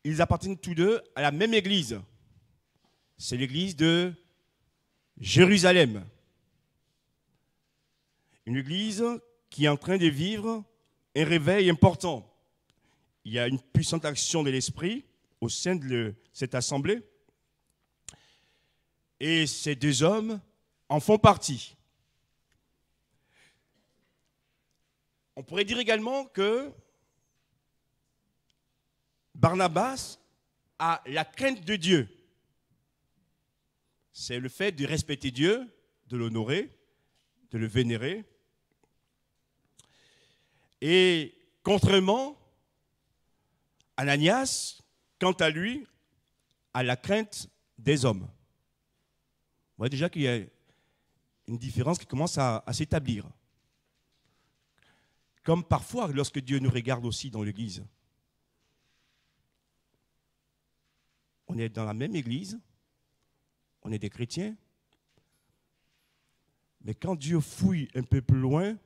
ils appartiennent tous deux à la même église. C'est l'église de Jérusalem. Une église qui est en train de vivre un réveil important. Il y a une puissante action de l'esprit au sein de cette assemblée. Et ces deux hommes en font partie. On pourrait dire également que Barnabas a la crainte de Dieu. C'est le fait de respecter Dieu, de l'honorer, de le vénérer. Et contrairement, Ananias, quant à lui, a la crainte des hommes. Vous voyez déjà qu'il y a une différence qui commence à s'établir. Comme parfois, lorsque Dieu nous regarde aussi dans l'église. On est dans la même église, on est des chrétiens, mais quand Dieu fouille un peu plus loin,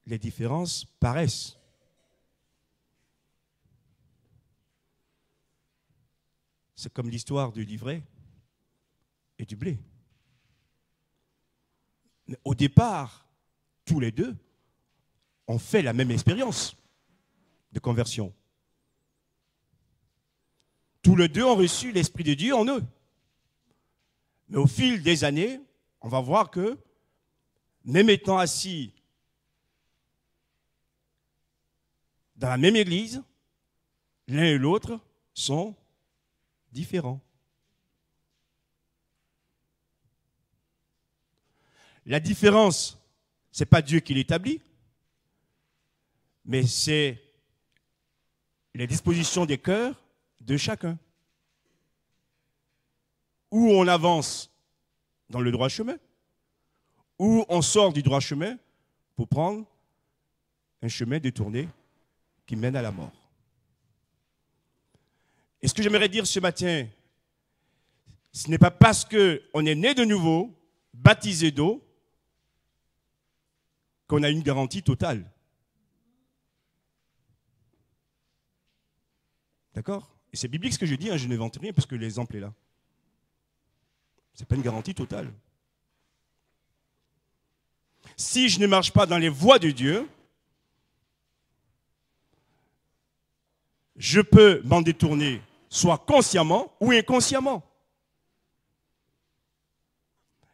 les différences paraissent. C'est comme l'histoire du livret et du blé. Mais au départ, tous les deux ont fait la même expérience de conversion. Tous les deux ont reçu l'Esprit de Dieu en eux. Mais au fil des années, on va voir que, même étant assis dans la même église, l'un et l'autre sont différents. La différence, ce n'est pas Dieu qui l'établit, mais c'est les dispositions des cœurs de chacun. Où on avance dans le droit chemin, ou on sort du droit chemin pour prendre un chemin détourné qui mène à la mort. Et ce que j'aimerais dire ce matin, ce n'est pas parce qu'on est né de nouveau, baptisé d'eau, qu'on a une garantie totale. D'accord? Et c'est biblique ce que je dis, hein, je n'invente rien parce que l'exemple est là. Ce n'est pas une garantie totale. Si je ne marche pas dans les voies de Dieu, je peux m'en détourner, soit consciemment ou inconsciemment.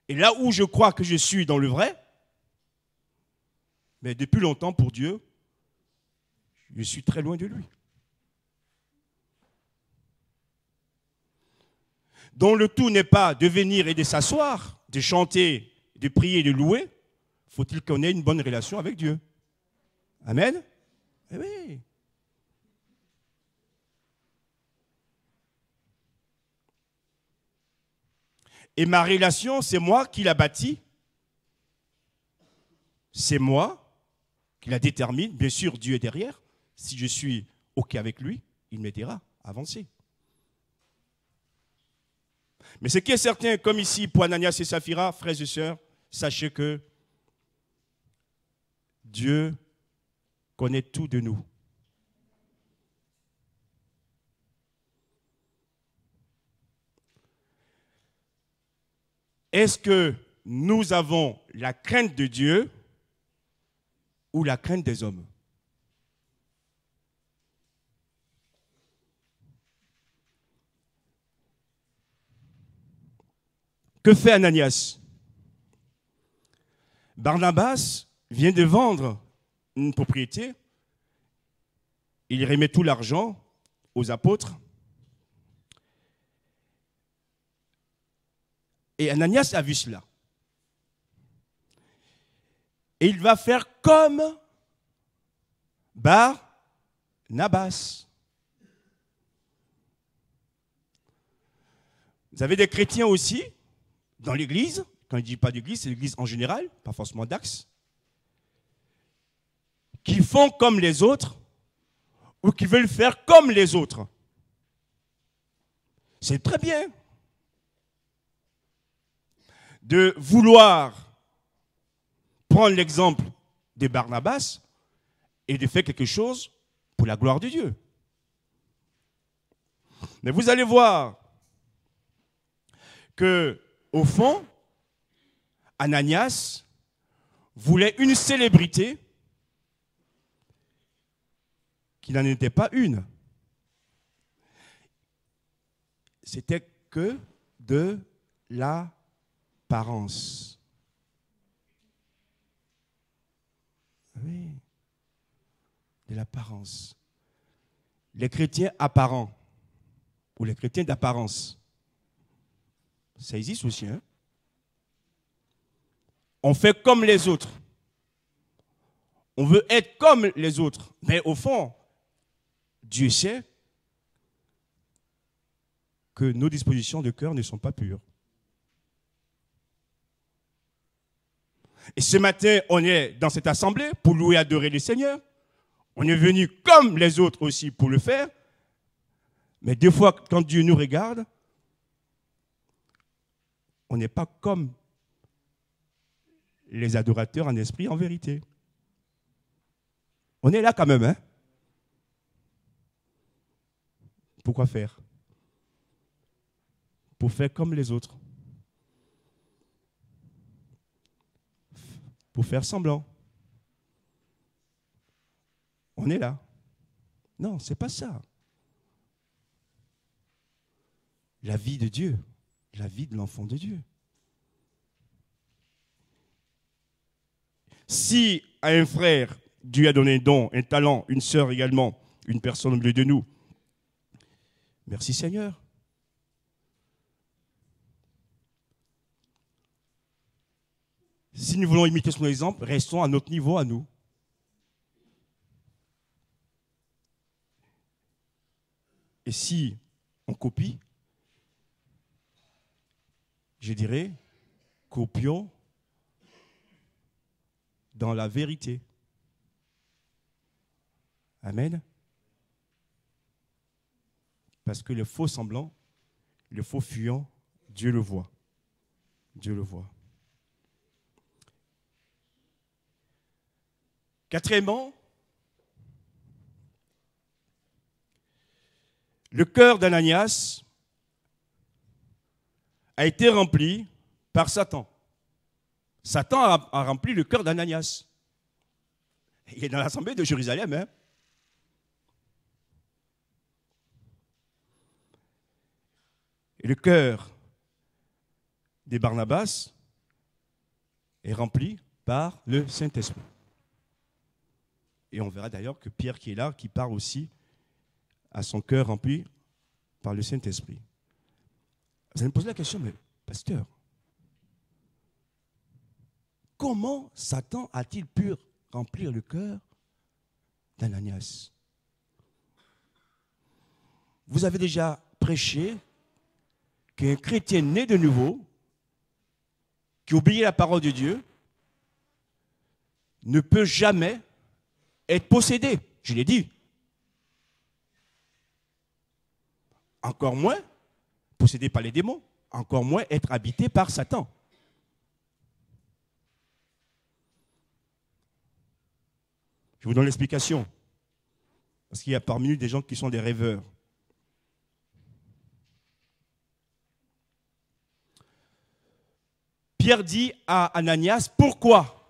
Et là où je crois que je suis dans le vrai, mais depuis longtemps, pour Dieu, je suis très loin de lui. Donc le tout n'est pas de venir et de s'asseoir, de chanter, de prier et de louer. Faut-il qu'on ait une bonne relation avec Dieu. Amen? Eh oui. Et ma relation, c'est moi qui la bâtis. C'est moi qui la détermine. Bien sûr, Dieu est derrière. Si je suis OK avec lui, il m'aidera à avancer. Mais ce qui est certain, comme ici pour Ananias et Saphira, frères et sœurs, sachez que Dieu connaît tout de nous. Est-ce que nous avons la crainte de Dieu ou la crainte des hommes? Que fait Ananias? Barnabas vient de vendre une propriété. Il remet tout l'argent aux apôtres. Et Ananias a vu cela. Et il va faire comme Barnabas. Vous avez des chrétiens aussi dans l'église. Quand je ne dis pas d'église, c'est l'église en général, pas forcément d'Axe, qui font comme les autres ou qui veulent faire comme les autres. C'est très bien de vouloir prendre l'exemple de Barnabas et de faire quelque chose pour la gloire de Dieu. Mais vous allez voir que, au fond, Ananias voulait une célébrité qui n'en était pas une. C'était que de l'apparence. Oui, de l'apparence. Les chrétiens apparents, ou les chrétiens d'apparence, ça existe aussi, hein? On fait comme les autres. On veut être comme les autres. Mais au fond, Dieu sait que nos dispositions de cœur ne sont pas pures. Et ce matin, on est dans cette assemblée pour louer et adorer le Seigneur. On est venu comme les autres aussi pour le faire. Mais des fois, quand Dieu nous regarde, on n'est pas comme les adorateurs en esprit, en vérité. On est là quand même, hein? Pourquoi faire? Pour faire comme les autres. Pour faire semblant. On est là. Non, ce n'est pas ça. La vie de Dieu, la vie de l'enfant de Dieu. Si à un frère, Dieu a donné un don, un talent, une sœur également, une personne au milieu de nous, merci Seigneur. Si nous voulons imiter son exemple, restons à notre niveau, à nous. Et si on copie, je dirais, copions dans la vérité. Amen. Parce que le faux semblant, le faux fuyant, Dieu le voit. Dieu le voit. Quatrièmement, le cœur d'Ananias a été rempli par Satan. Satan a rempli le cœur d'Ananias. Il est dans l'assemblée de Jérusalem. Hein? Et le cœur de Barnabas est rempli par le Saint-Esprit. Et on verra d'ailleurs que Pierre qui est là, qui parle aussi à son cœur rempli par le Saint-Esprit. Vous allez me poser la question, mais pasteur, comment Satan a-t-il pu remplir le cœur d'Ananias? Vous avez déjà prêché qu'un chrétien né de nouveau, qui oublie la parole de Dieu, ne peut jamais être possédé. Je l'ai dit. Encore moins possédé par les démons, encore moins être habité par Satan. Je vous donne l'explication. Parce qu'il y a parmi nous des gens qui sont des rêveurs. Pierre dit à Ananias, pourquoi?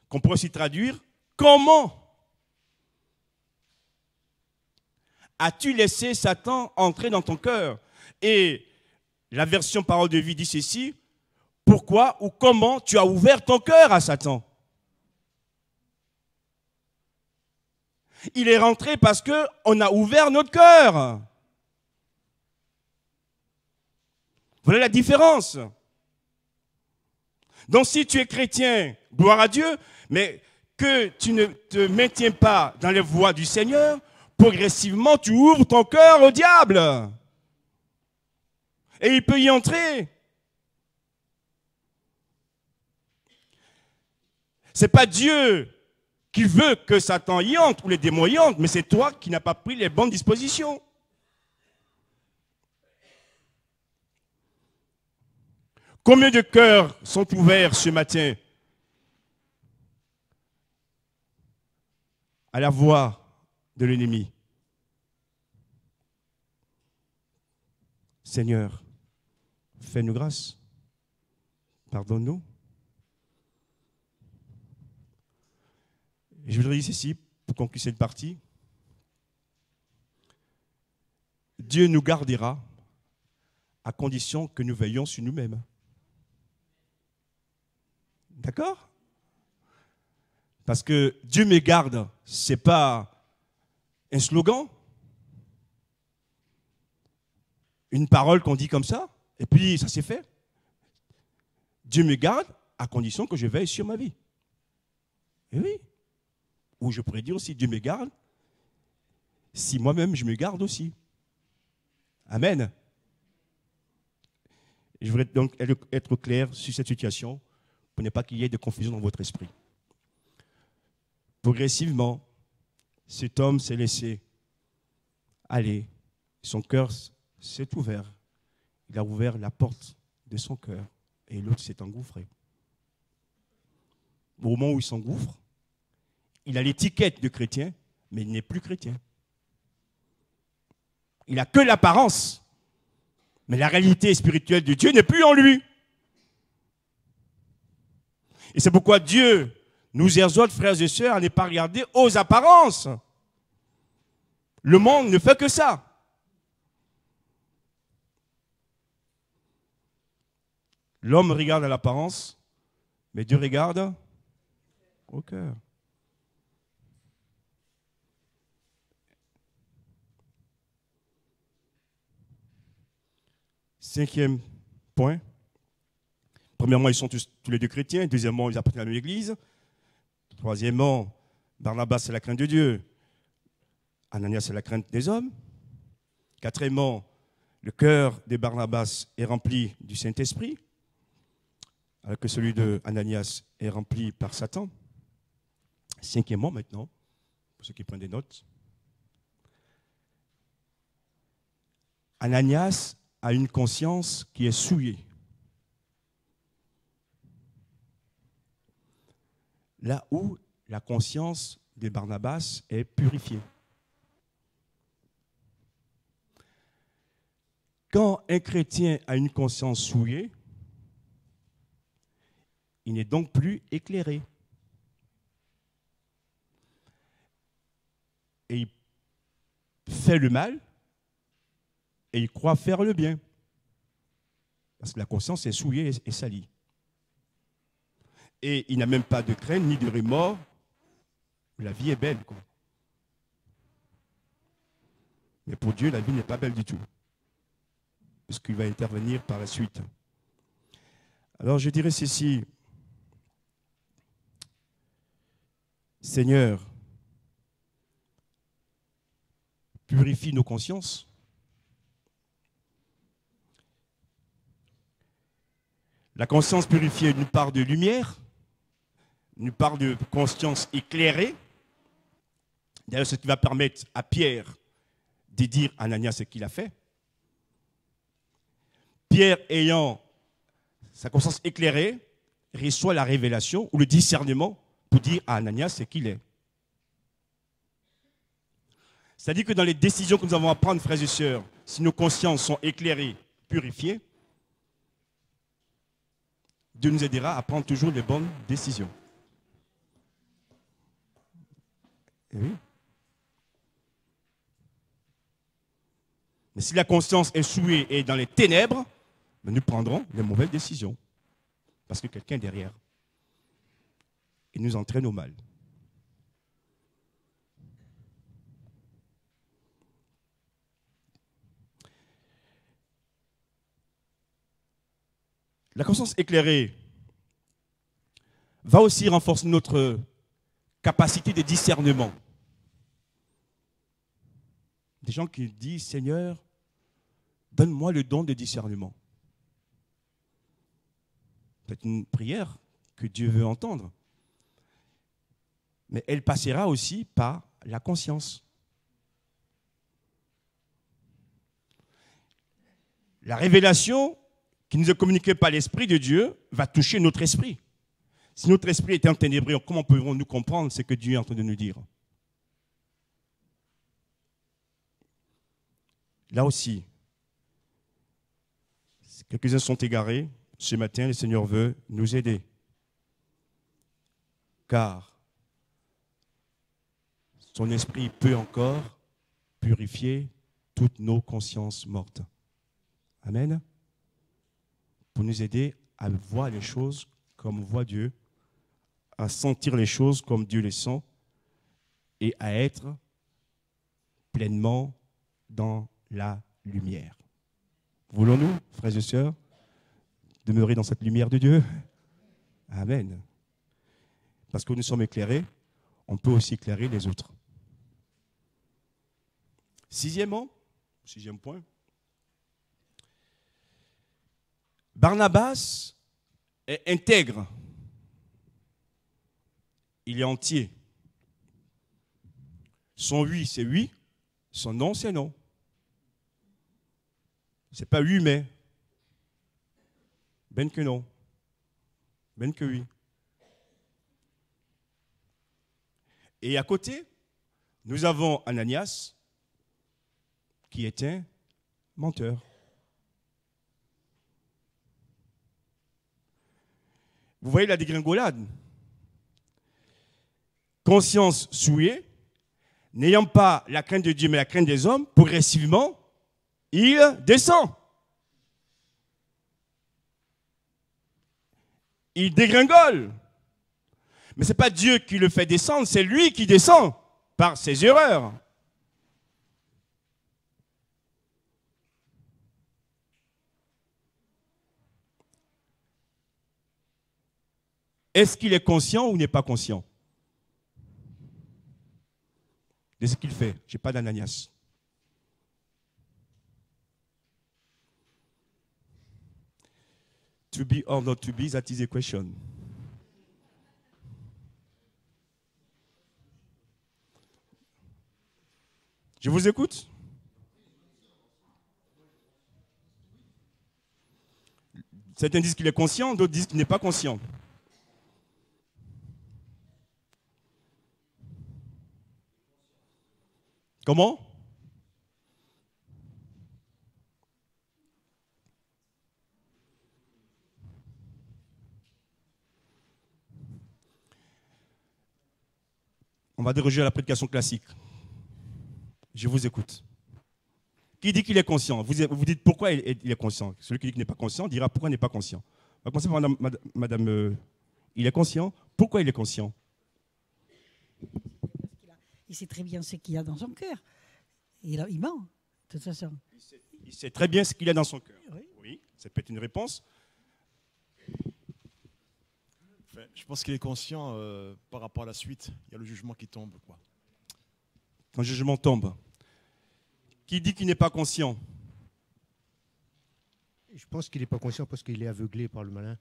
Qu'on pourrait aussi traduire, comment as-tu laissé Satan entrer dans ton cœur? Et la version Parole de vie dit ceci, pourquoi ou comment tu as ouvert ton cœur à Satan? Il est rentré parce qu'on a ouvert notre cœur. Voilà la différence. Donc si tu es chrétien, gloire à Dieu, mais que tu ne te maintiens pas dans les voies du Seigneur, progressivement tu ouvres ton cœur au diable. Et il peut y entrer. Ce n'est pas Dieu qui veut que Satan y entre ou les démons y entrent, mais c'est toi qui n'as pas pris les bonnes dispositions. Combien de cœurs sont ouverts ce matin à la voix de l'ennemi? Seigneur, fais-nous grâce. Pardonne-nous. Et je voudrais dire ceci, pour conclure cette partie. Dieu nous gardera à condition que nous veillions sur nous-mêmes. D'accord? Parce que Dieu me garde, ce n'est pas un slogan, une parole qu'on dit comme ça, et puis ça s'est fait. Dieu me garde à condition que je veille sur ma vie. Et oui. Ou je pourrais dire aussi, Dieu me garde si moi-même je me garde aussi. Amen. Je voudrais donc être clair sur cette situation pour ne pas qu'il y ait de confusion dans votre esprit. Progressivement, cet homme s'est laissé aller. Son cœur s'est ouvert. Il a ouvert la porte de son cœur et l'autre s'est engouffré. Au moment où il s'engouffre, il a l'étiquette de chrétien, mais il n'est plus chrétien. Il n'a que l'apparence, mais la réalité spirituelle de Dieu n'est plus en lui. Et c'est pourquoi Dieu nous exhorte, frères et sœurs, à ne pas regarder aux apparences. Le monde ne fait que ça. L'homme regarde à l'apparence, mais Dieu regarde au cœur. Cinquième point. Premièrement, ils sont tous les deux chrétiens. Deuxièmement, ils appartiennent à l'Église. Troisièmement, Barnabas, c'est la crainte de Dieu. Ananias, c'est la crainte des hommes. Quatrièmement, le cœur de Barnabas est rempli du Saint-Esprit, alors que celui de Ananias est rempli par Satan. Cinquièmement, maintenant, pour ceux qui prennent des notes, Ananias a une conscience qui est souillée. Là où la conscience de Barnabas est purifiée. Quand un chrétien a une conscience souillée, il n'est donc plus éclairé. Et il fait le mal et il croit faire le bien. Parce que la conscience est souillée et salie. Et il n'a même pas de crainte ni de remords. La vie est belle, quoi. Mais pour Dieu, la vie n'est pas belle du tout. Parce qu'il va intervenir par la suite. Alors je dirais ceci. Seigneur, purifie nos consciences. La conscience purifiée nous parle de lumière, nous parle de conscience éclairée. D'ailleurs, ce qui va permettre à Pierre de dire à Ananias ce qu'il a fait. Pierre, ayant sa conscience éclairée, reçoit la révélation ou le discernement pour dire à Ananias ce qu'il est. C'est-à-dire que dans les décisions que nous avons à prendre, frères et sœurs, si nos consciences sont éclairées, purifiées, Dieu nous aidera à prendre toujours les bonnes décisions. Et oui. Mais si la conscience est souillée et dans les ténèbres, nous prendrons les mauvaises décisions. Parce que quelqu'un est derrière. Il nous entraîne au mal. La conscience éclairée va aussi renforcer notre capacité de discernement. Des gens qui disent, Seigneur, donne-moi le don de discernement. C'est une prière que Dieu veut entendre. Mais elle passera aussi par la conscience. La révélation qui nous est communiquée par l'Esprit de Dieu va toucher notre esprit. Si notre esprit était enténébré, comment pouvons-nous comprendre ce que Dieu est en train de nous dire? Là aussi, Quelques-uns sont égarés. Ce matin, le Seigneur veut nous aider. Car son esprit peut encore purifier toutes nos consciences mortes. Amen. Pour nous aider à voir les choses comme voit Dieu, à sentir les choses comme Dieu les sent et à être pleinement dans la lumière. Voulons-nous, frères et sœurs, demeurer dans cette lumière de Dieu? Amen. Parce que nous sommes éclairés, on peut aussi éclairer les autres. Sixième point, Barnabas est intègre. Il est entier. Son oui, c'est oui. Son non, c'est non. Ce n'est pas oui, mais. Ben que non. Ben que oui. Et à côté, nous avons Ananias, qui est un menteur. Vous voyez la dégringolade. Conscience souillée, n'ayant pas la crainte de Dieu mais la crainte des hommes, progressivement, il descend. Il dégringole. Mais ce n'est pas Dieu qui le fait descendre, c'est lui qui descend par ses erreurs. Est-ce qu'il est conscient ou n'est pas conscient de ce qu'il fait? Je n'ai pas d'Ananias. To be or not to be, that is a question. Je vous écoute. Certains disent qu'il est conscient, d'autres disent qu'il n'est pas conscient. Comment? On va déroger à la prédication classique. Je vous écoute. Qui dit qu'il est conscient? Vous dites pourquoi il est conscient. Celui qui dit qu'il n'est pas conscient dira pourquoi il n'est pas conscient. On va commencer par madame il est conscient. Pourquoi il est conscient? Il sait très bien ce qu'il y a dans son cœur. Il ment, de toute façon. Il sait très bien ce qu'il y a dans son cœur. Oui. Oui, ça peut être une réponse. Je pense qu'il est conscient par rapport à la suite. Il y a le jugement qui tombe, quoi. Quand le jugement tombe, qui dit qu'il n'est pas conscient? Je pense qu'il n'est pas conscient parce qu'il est aveuglé par le malin.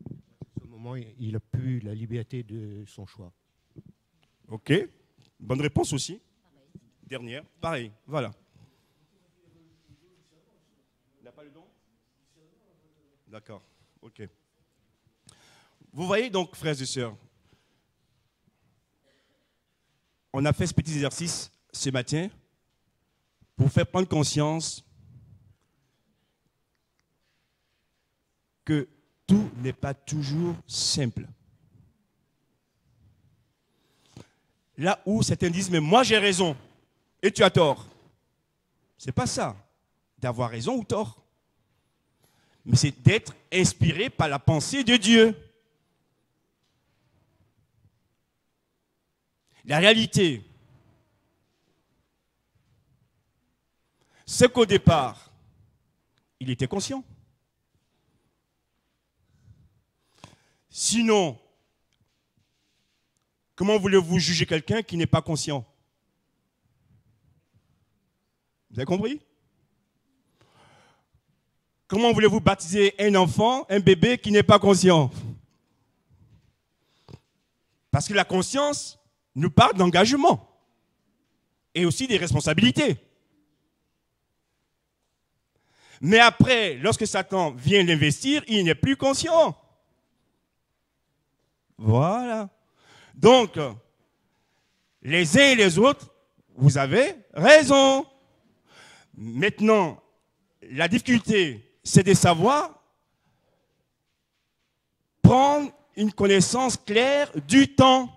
À ce moment, il n'a plus la liberté de son choix. Ok, bonne réponse aussi. Dernière, pareil, voilà. Il n'a pas le don? D'accord, ok. Vous voyez donc, frères et sœurs, on a fait ce petit exercice ce matin pour faire prendre conscience que tout n'est pas toujours simple. Là où certains disent, mais moi j'ai raison et tu as tort. Ce n'est pas ça, d'avoir raison ou tort. Mais c'est d'être inspiré par la pensée de Dieu. La réalité, c'est qu'au départ, il était conscient. Sinon, comment voulez-vous juger quelqu'un qui n'est pas conscient? Vous avez compris? Comment voulez-vous baptiser un enfant, un bébé qui n'est pas conscient? Parce que la conscience nous parle d'engagement et aussi des responsabilités. Mais après, lorsque Satan vient l'investir, il n'est plus conscient. Voilà. Donc, les uns et les autres, vous avez raison. Maintenant, la difficulté, c'est de savoir prendre une connaissance claire du temps.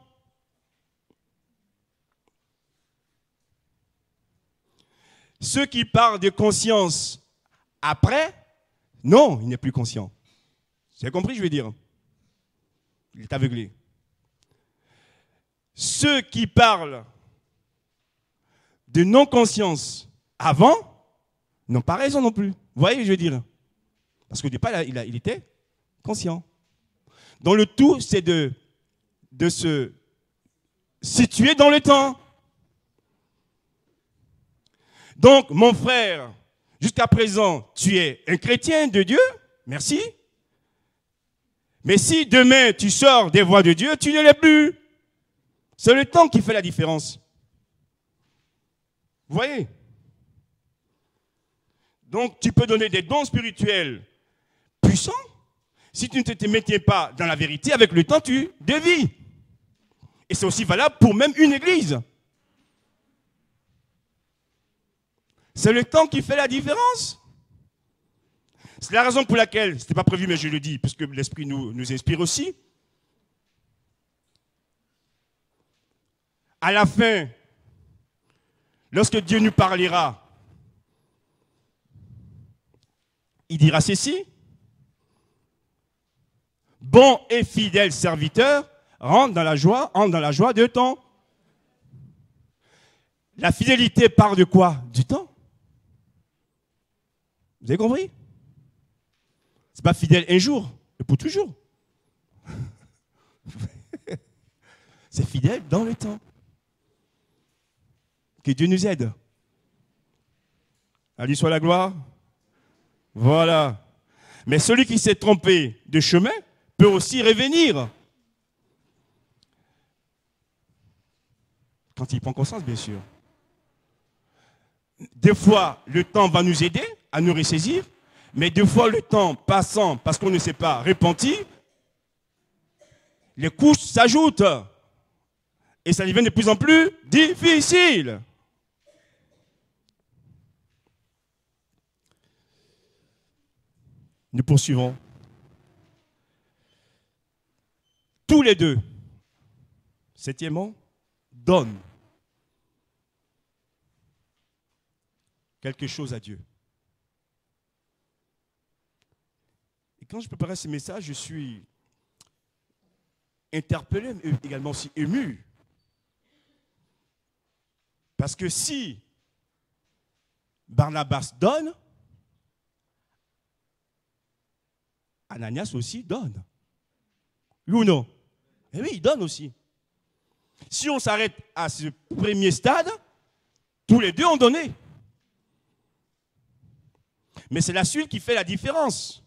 Ceux qui parlent de conscience après, non, il n'est plus conscient. Vous avez compris, je veux dire? Il est aveuglé. Ceux qui parlent de non-conscience avant n'ont pas raison non plus. Vous voyez, je veux dire? Parce qu'au départ, il était conscient. Donc le tout, c'est de se situer dans le temps. Donc, mon frère, jusqu'à présent, tu es un chrétien de Dieu, merci. Mais si demain tu sors des voies de Dieu, tu ne l'es plus. C'est le temps qui fait la différence. Vous voyez? Donc, tu peux donner des dons spirituels puissants. Si tu ne te maintiens pas dans la vérité, avec le temps, tu dévies. Et c'est aussi valable pour même une église. C'est le temps qui fait la différence. C'est la raison pour laquelle, ce n'était pas prévu, mais je le dis, puisque l'Esprit nous inspire aussi. À la fin, lorsque Dieu nous parlera, il dira ceci: bon et fidèle serviteur, entre dans la joie de ton. La fidélité part de quoi? Du temps. Vous avez compris? Ce n'est pas fidèle un jour, et pour toujours. C'est fidèle dans le temps. Que Dieu nous aide. À lui soit la gloire. Voilà. Mais celui qui s'est trompé de chemin peut aussi revenir. Quand il prend conscience, bien sûr. Des fois, le temps va nous aider à nous ressaisir, mais des fois, le temps passant, parce qu'on ne s'est pas repenti, les couches s'ajoutent. Et ça devient de plus en plus difficile. Nous poursuivons. Tous les deux, septièmement, donnent quelque chose à Dieu. Et quand je préparais ce message, je suis interpellé, mais également aussi ému. Parce que si Barnabas donne, Ananias aussi donne. Oui ou non? Eh oui, il donne aussi. Si on s'arrête à ce premier stade, tous les deux ont donné. Mais c'est la suite qui fait la différence.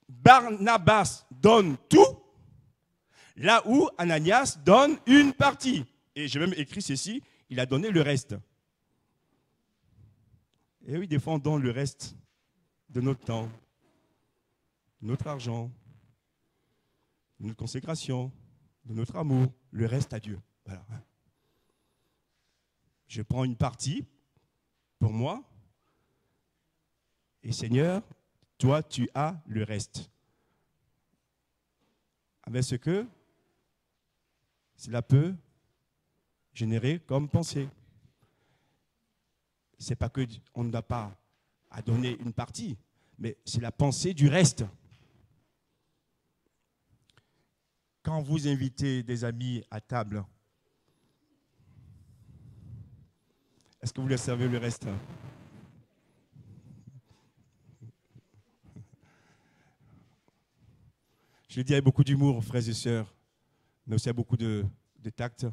Barnabas donne tout, là où Ananias donne une partie. Et j'ai même écrit ceci, il a donné le reste. Et oui, des fois on donne le reste de notre temps, de notre argent, de notre consécration, de notre amour, le reste à Dieu. Voilà. Je prends une partie pour moi, et Seigneur, toi, tu as le reste. Avec ce que cela peut générer comme pensée. Ce n'est pas qu'on n'a pas à donner une partie, mais c'est la pensée du reste. Quand vous invitez des amis à table, est-ce que vous leur servez le reste? Je le dis avec beaucoup d'humour, frères et sœurs, mais aussi avec beaucoup de tact.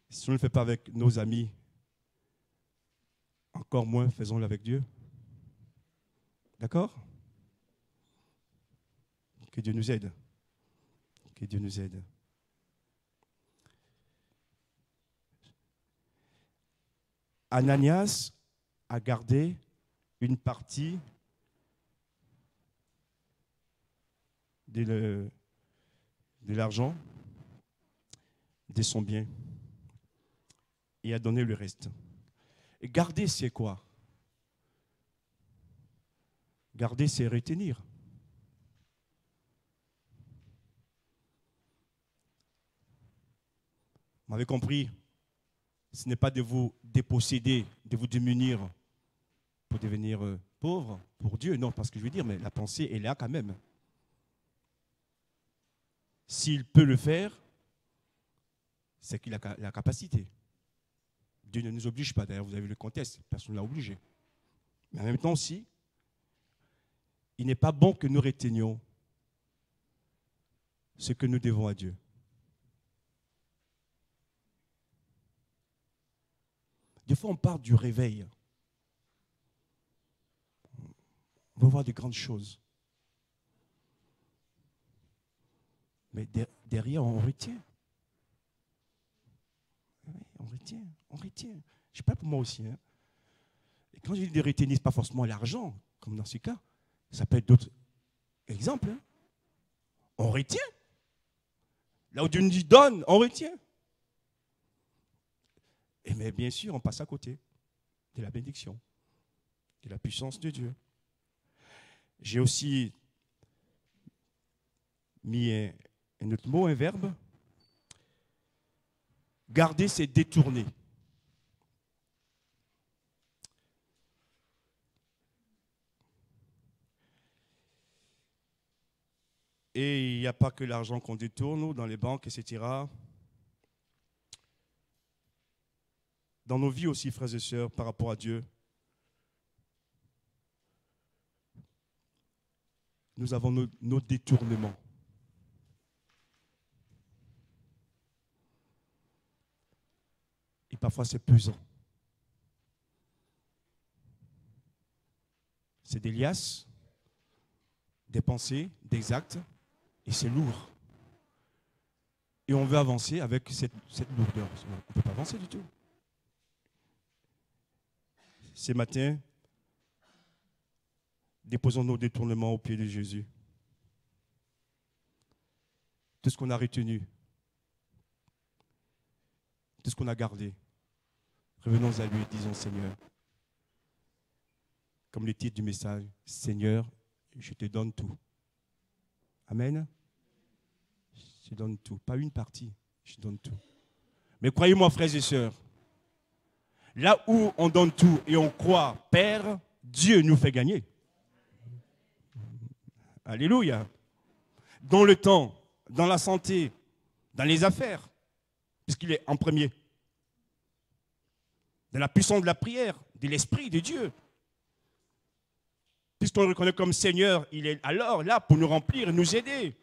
Si on ne le fait pas avec nos amis, encore moins faisons-le avec Dieu. D'accord? Que Dieu nous aide. Que Dieu nous aide. Ananias a gardé une partie de l'argent, de son bien, et a donné le reste. Et garder, c'est quoi? Garder, c'est retenir. Vous m'avez compris, ce n'est pas de vous déposséder, de vous démunir pour devenir pauvre pour Dieu. Non, parce que je veux dire, mais la pensée est là quand même. S'il peut le faire, c'est qu'il a la capacité. Dieu ne nous oblige pas. D'ailleurs, vous avez vu le contexte, personne ne l'a obligé. Mais en même temps aussi, il n'est pas bon que nous retenions ce que nous devons à Dieu. Des fois, on part du réveil. On veut voir de grandes choses. Mais derrière, on retient. Oui, on retient, on retient. Je sais pas pour moi aussi. Hein. Et quand je dis de retenir, ce n'est pas forcément l'argent, comme dans ce cas. Ça peut être d'autres exemples. Hein. On retient. Là où Dieu nous dit donne, on retient. Et mais bien sûr, on passe à côté de la bénédiction, de la puissance de Dieu. J'ai aussi mis un autre mot, un verbe. Garder, c'est détourner. Et il n'y a pas que l'argent qu'on détourne, dans les banques, etc. Dans nos vies aussi, frères et sœurs, par rapport à Dieu, nous avons nos détournements. Et parfois, c'est pesant. C'est des liasses, des pensées, des actes, et c'est lourd. Et on veut avancer avec cette lourdeur. On ne peut pas avancer du tout. Ce matin, déposons nos détournements au pied de Jésus. Tout ce qu'on a retenu, tout ce qu'on a gardé, revenons à lui et disons Seigneur, comme le titre du message, Seigneur, je te donne tout. Amen. Je te donne tout, pas une partie, je te donne tout. Mais croyez-moi, frères et sœurs, là où on donne tout et on croit, Père, Dieu nous fait gagner. Alléluia. Dans le temps, dans la santé, dans les affaires, puisqu'il est en premier. Dans la puissance de la prière, de l'Esprit de Dieu. Puisqu'on le reconnaît comme Seigneur, il est alors là pour nous remplir et nous aider.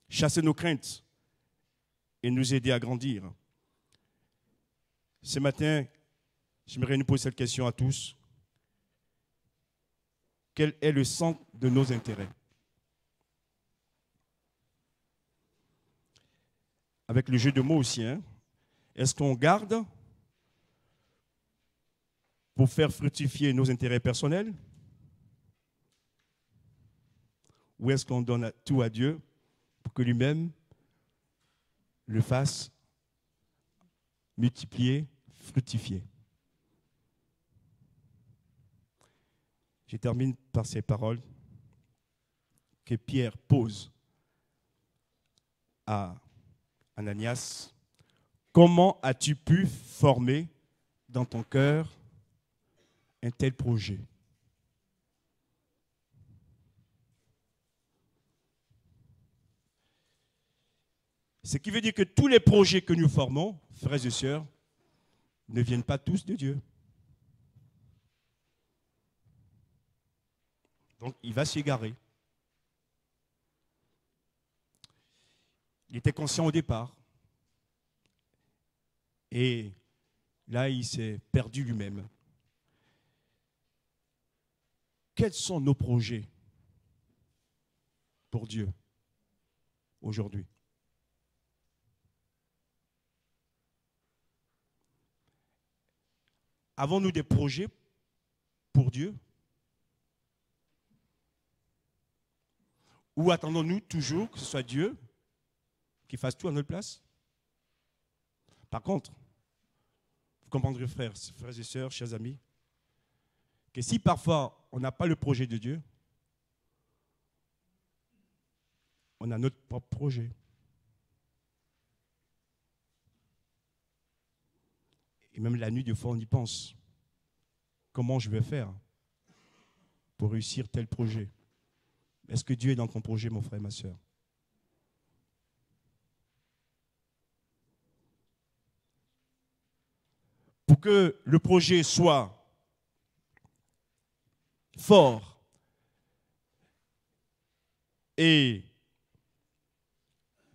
Chasser nos craintes et nous aider à grandir. Ce matin, j'aimerais nous poser cette question à tous. Quel est le centre de nos intérêts? Avec le jeu de mots aussi, hein, est-ce qu'on garde pour faire fructifier nos intérêts personnels? Ou est-ce qu'on donne tout à Dieu pour que lui-même le fasse multiplier, fructifier? Je termine par ces paroles que Pierre pose à Ananias. Comment as-tu pu former dans ton cœur un tel projet? Ce qui veut dire que tous les projets que nous formons, frères et sœurs, ne viennent pas tous de Dieu. Donc, il va s'égarer. Il était conscient au départ. Et là, il s'est perdu lui-même. Quels sont nos projets pour Dieu aujourd'hui? Avons-nous des projets pour Dieu? Ou attendons-nous toujours que ce soit Dieu qui fasse tout à notre place? Par contre, vous comprendrez, frères et sœurs, chers amis, que si parfois on n'a pas le projet de Dieu, on a notre propre projet. Et même la nuit, des fois, on y pense. Comment je vais faire pour réussir tel projet? Est-ce que Dieu est dans ton projet, mon frère et ma soeur? Pour que le projet soit fort et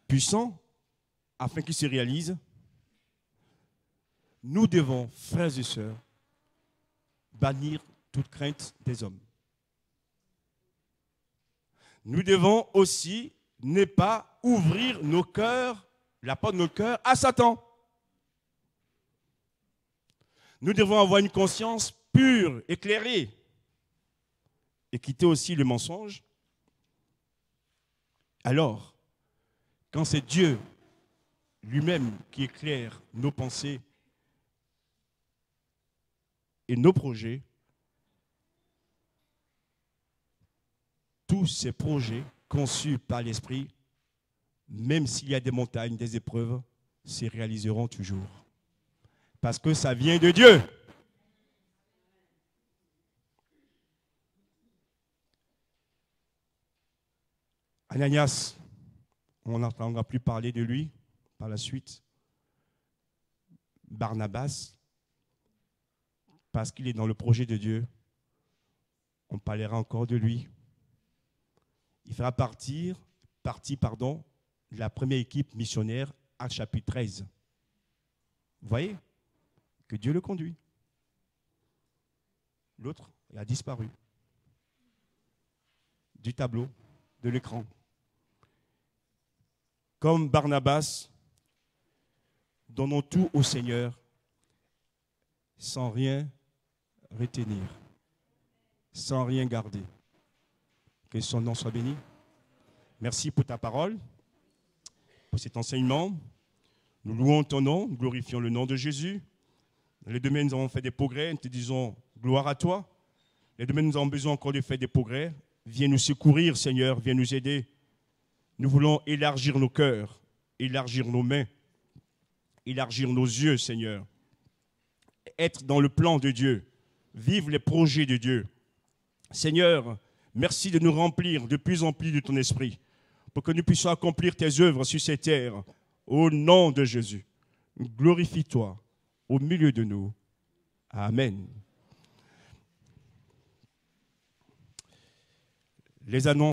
puissant, afin qu'il se réalise, nous devons, frères et sœurs, bannir toute crainte des hommes. Nous devons aussi ne pas ouvrir nos cœurs, la porte de nos cœurs à Satan. Nous devons avoir une conscience pure, éclairée, et quitter aussi le mensonge. Alors, quand c'est Dieu lui-même qui éclaire nos pensées et nos projets, tous ces projets conçus par l'Esprit, même s'il y a des montagnes, des épreuves, se réaliseront toujours. Parce que ça vient de Dieu. Ananias, on n'entendra plus parler de lui par la suite. Barnabas, parce qu'il est dans le projet de Dieu, on parlera encore de lui. Il fera partie de la première équipe missionnaire à chapitre 13. Vous voyez que Dieu le conduit. L'autre, il a disparu du tableau, de l'écran. Comme Barnabas, donnons tout au Seigneur sans rien retenir, sans rien garder. Que son nom soit béni. Merci pour ta parole, pour cet enseignement. Nous louons ton nom, nous glorifions le nom de Jésus. Dans les domaines, nous avons fait des progrès, nous te disons gloire à toi. Les domaines, nous avons besoin encore de faire des progrès. Viens nous secourir, Seigneur, viens nous aider. Nous voulons élargir nos cœurs, élargir nos mains, élargir nos yeux, Seigneur. Être dans le plan de Dieu, vivre les projets de Dieu. Seigneur, merci de nous remplir de plus en plus de ton esprit pour que nous puissions accomplir tes œuvres sur cette terre. Au nom de Jésus, glorifie-toi au milieu de nous. Amen. Les annonces.